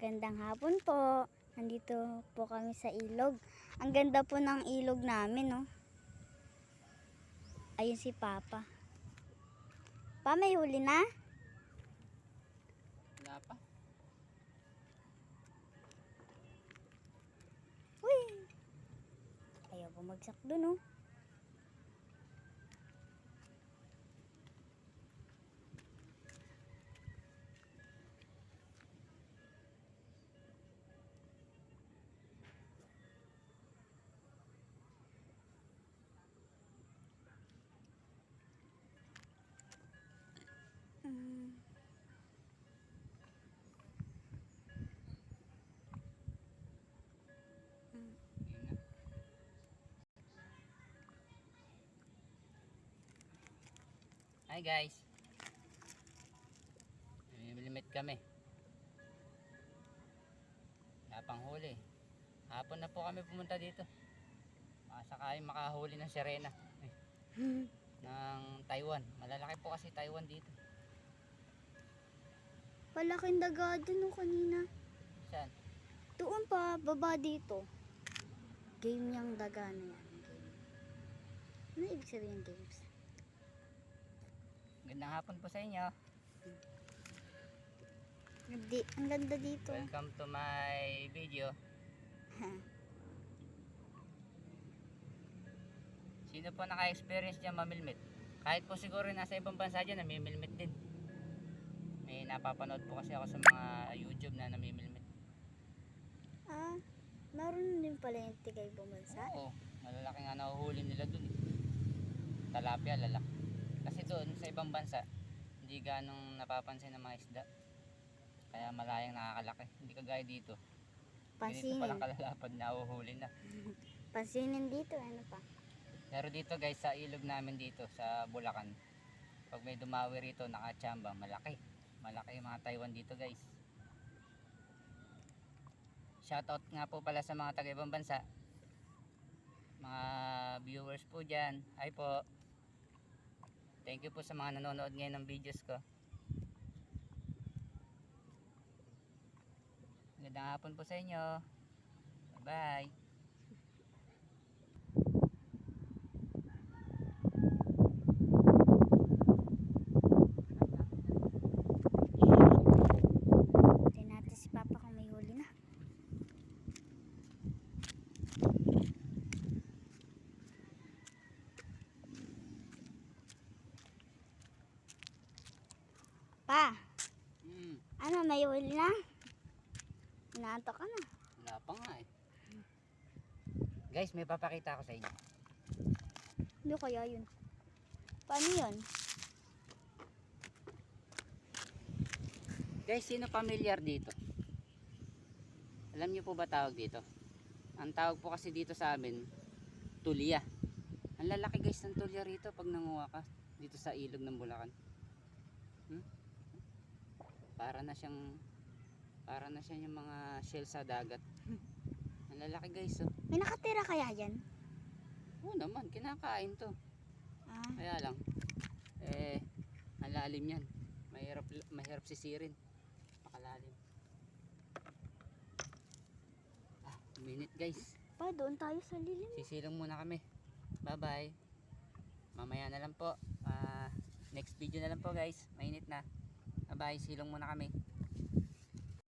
Magandang hapon po. Nandito po kami sa ilog. Ang ganda po ng ilog namin, no? Ayun si Papa. Pa, may huli na? Wala pa. Uy! Ayaw bumagsak dun, oh. Hi guys. Namimilimit kami. Napang huli. Hapon na po kami pumunta dito. Sakayang makahuli ng sirena. Ng Taiwan. Malalaki po kasi Taiwan dito. Palaking daga dun, oh, kanina. Saan? Doon pa, baba dito. Game niyang daga na yan. Game. Ano ibig sabihin ng games? Gandang hapon po sa inyo. Ang ganda dito. Welcome to my video. Sino po naka-experience dyan mamilmit? Kahit po siguro nasa ibang bansa dyan, namimilmit din. May napapanood po kasi ako sa mga YouTube na namimilmit. Meron din pala yung tigay bumansa. Oo, malalaki nga nahuhuli nila dun. Talapia, lalaki. Kasi doon sa ibang bansa, hindi ganong napapansin ng mga isda. Kaya malayang nakakalaki. Hindi kagaya dito. Ganito palang kalalapad na uhuhuli na. Pansinin dito, ano pa? Pero dito guys, sa ilog namin dito sa Bulacan, pag may dumawi rito nakatsamba, malaki. Malaki yung mga Taiwan dito guys. Shoutout nga po pala sa mga taga ibang bansa. Mga viewers po dyan. Hi po. Thank you po sa mga nanonood ngayon ng videos ko. Magandang hapon po sa inyo. Bye bye. Tignan natin si Papa kung may huli na. Pa, ano, may huli na? Inaantok ka na. Wala pa nga eh. Guys, may papakita ako sa inyo. Ano kaya yun? Paano yun? Guys, sino familiar dito? Alam niyo po ba tawag dito? Ang tawag po kasi dito sa amin, tulya. Ang lalaki guys ng tulya rito pag nanguha ka dito sa ilog ng Bulacan. Para na siyang yung mga shell sa dagat. Ang lalaki guys, oh. May nakatira kaya yan? Oo naman, kinakain to. Kaya lang, ang lalim yan. Mahirap sisirin. Makalalim. Minute guys. Pa, doon tayo sa lilim. Sisilong muna kami. Bye bye. Mamaya na lang po. Next video na lang po guys. Mainit na. Bye bye. Silong muna kami.